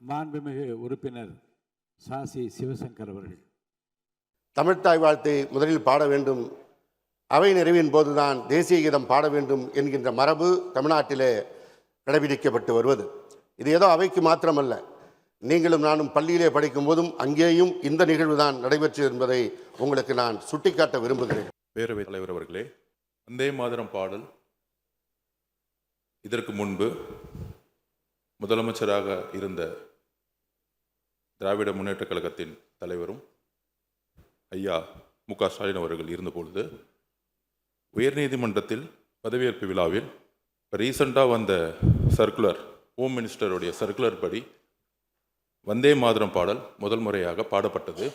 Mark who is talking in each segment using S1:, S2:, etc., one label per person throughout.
S1: மாண்புமிகு உறுப்பினர் சாசி சிவசங்கர் அவர்கள்.
S2: தமிழ்த்தாய் வாழ்த்தை முதலில் பாட வேண்டும், அவை நிறைவின் போதுதான் தேசிய கீதம் பாட வேண்டும் என்கின்ற மரபு தமிழ்நாட்டிலே கடைபிடிக்கப்பட்டு வருவது. இது ஏதோ அவைக்கு மாத்திரமல்ல, நீங்களும் நானும் பள்ளியிலே படிக்கும் போதும் அங்கேயும் இந்த நிகழ்வு தான் நடைபெற்றது என்பதை உங்களுக்கு நான் சுட்டிக்காட்ட விரும்புகிறேன்.
S3: பேரவைத் தலைவர் அவர்களே, வந்தே மாதரம் பாடல் இதற்கு முன்பு முதலமைச்சராக இருந்த திராவிட முன்னேற்றக் கழகத்தின் தலைவரும் ஐயா மு.க. ஸ்டாலின் அவர்கள் இருந்தபொழுது உயர்நீதிமன்றத்தில் பதவியேற்பு விழாவில் ரீசண்டாக வந்த சர்க்குலர், ஹோம் மினிஸ்டருடைய சர்க்குலர் படி வந்தே மாதரம் பாடல் முதல் முறையாக பாடப்பட்டது.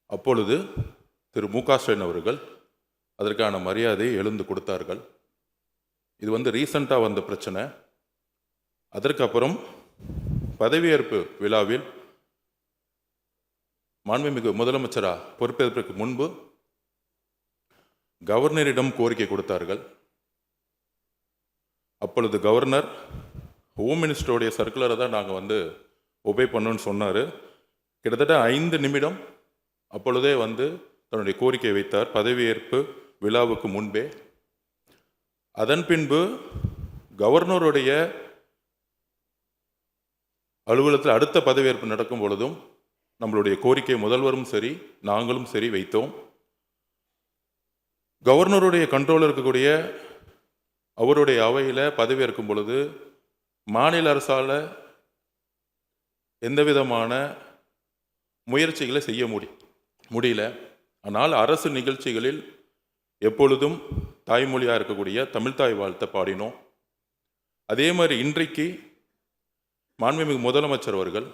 S3: அப்பொழுது திரு மு.க. ஸ்டாலின் அவர்கள் அதற்கான மரியாதையை எழுந்து கொடுத்தார்கள். இது ரீசண்டாக வந்த பிரச்சனை. அதற்கப்புறம் பதவியேற்பு விழாவில் மாண்புமிகு முதலமைச்சராக பொறுப்பேற்பதற்கு முன்பு கவர்னரிடம் கோரிக்கை கொடுத்தார்கள். அப்பொழுது கவர்னர் ஹோம் மினிஸ்டருடைய சர்க்குலரை தான் நாங்கள் ஒபே பண்ணணும்னு சொன்னார். கிட்டத்தட்ட 5 நிமிடம் அப்பொழுதே தன்னுடைய கோரிக்கை வைத்தார் பதவியேற்பு விழாவுக்கு முன்பே. அதன் பின்பு கவர்னருடைய அலுவலகத்தில் அடுத்த பதவியேற்பு நடக்கும் பொழுதும் நம்மளுடைய கோரிக்கை முதல்வரும் சரி நாங்களும் சரி வைத்தோம். கவர்னருடைய கண்ட்ரோலில் இருக்கக்கூடிய அவருடைய அவையில் பதவியேற்கும் பொழுது மாநில அரசால் எந்த விதமான முயற்சிகளை செய்ய முடியல. ஆனால் அரசு நிகழ்ச்சிகளில் எப்பொழுதும் தாய்மொழியாக இருக்கக்கூடிய தமிழ்த்தாய் வாழ்த்தை பாடினோம். அதே மாதிரி இன்றைக்கு மாண்புமிகு முதலமைச்சர் அவர்கள்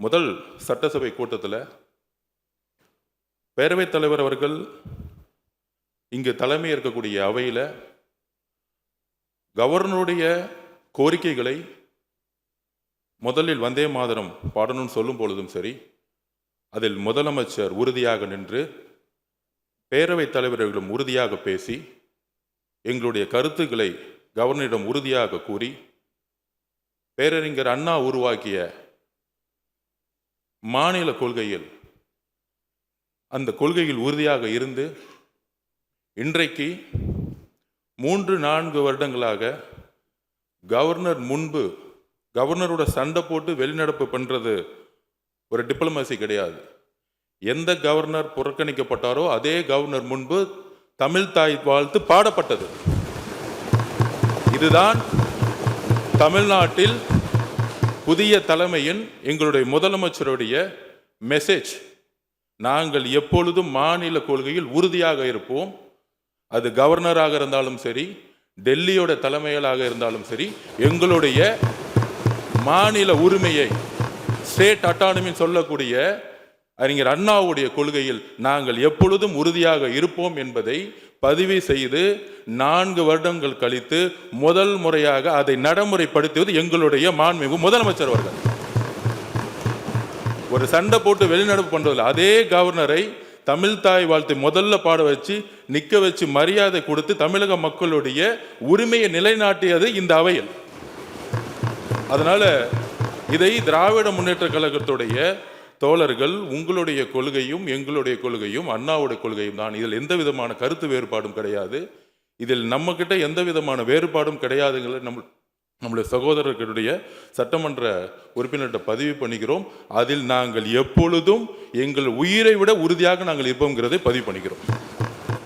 S3: முதல் சட்டசபை கூட்டத்தில் பேரவைத் தலைவர் அவர்கள் இங்கு தலைமை இருக்கக்கூடிய அவையில் கவர்னருடைய கோரிக்கைகளை முதலில் வந்தே மாதரம் பாடணும்னு சொல்லும் பொழுதும் சரி, அதில் முதலமைச்சர் உறுதியாக நின்று பேரவைத் தலைவர்களிடம் உறுதியாக பேசி எங்களுடைய கருத்துக்களை கவர்னரிடம் உறுதியாக கூறி பேரறிஞர் அண்ணா உருவாக்கிய மாநில கொள்கையில் அந்த கொள்கையில் உறுதியாக இருந்து இன்றைக்கு 3-4 வருடங்களாக கவர்னர் முன்பு கவர்னரோட சண்டை போட்டு வெளிநடப்பு பண்ணுறது ஒரு டிப்ளமசி கிடையாது. எந்த கவர்னர் புறக்கணிக்கப்பட்டாரோ அதே கவர்னர் முன்பு தமிழ்த்தாய் வாழ்த்து பாடப்பட்டது. இதுதான் தமிழ்நாட்டில் புதிய தலைமையின் எங்களுடைய முதலமைச்சருடைய மெசேஜ். நாங்கள் எப்பொழுதும் மாநில கொள்கையில் உறுதியாக இருப்போம். அது கவர்னராக இருந்தாலும் சரி, டெல்லியோட தலைமையிலாக இருந்தாலும் சரி, எங்களுடைய மாநில உரிமையை ஸ்டேட் அட்டானமின்னு சொல்லக்கூடிய அறிஞர் அண்ணாவுடைய கொள்கையில் நாங்கள் எப்பொழுதும் உறுதியாக இருப்போம் என்பதை பதிவு செய்து 4 வருடங்கள் கழித்து முதல் முறையாக அதை நடைமுறைப்படுத்துவது எங்களுடைய மாண்புமிகு முதலமைச்சர் அவர்கள். ஒரு சண்டை போட்டு வெளிநடப்பு பண்றதில்லை, அதே கவர்னரை தமிழ்த்தாய் வாழ்த்தை முதல்ல பாட வச்சு நிற்க வச்சு மரியாதை கொடுத்து தமிழக மக்களுடைய உரிமையை நிலைநாட்டியது இந்த அவையில். அதனால இதை திராவிட முன்னேற்ற கழகத்துடைய தோழர்கள், உங்களுடைய கொள்கையும் எங்களுடைய கொள்கையும் அண்ணாவுடைய கொள்கையும் தான். இதில் எந்த விதமான கருத்து வேறுபாடும் கிடையாது. இதில் நம்ம கிட்ட எந்த விதமான வேறுபாடும் கிடையாதுங்களை நம்முடைய சகோதரர்களுடைய சட்டமன்ற உறுப்பினர்கிட்ட பதிவு பண்ணிக்கிறோம். அதில் நாங்கள் எப்பொழுதும் எங்கள் உயிரை விட உறுதியாக நாங்கள் இருப்போங்கிறதை பதிவு பண்ணிக்கிறோம்.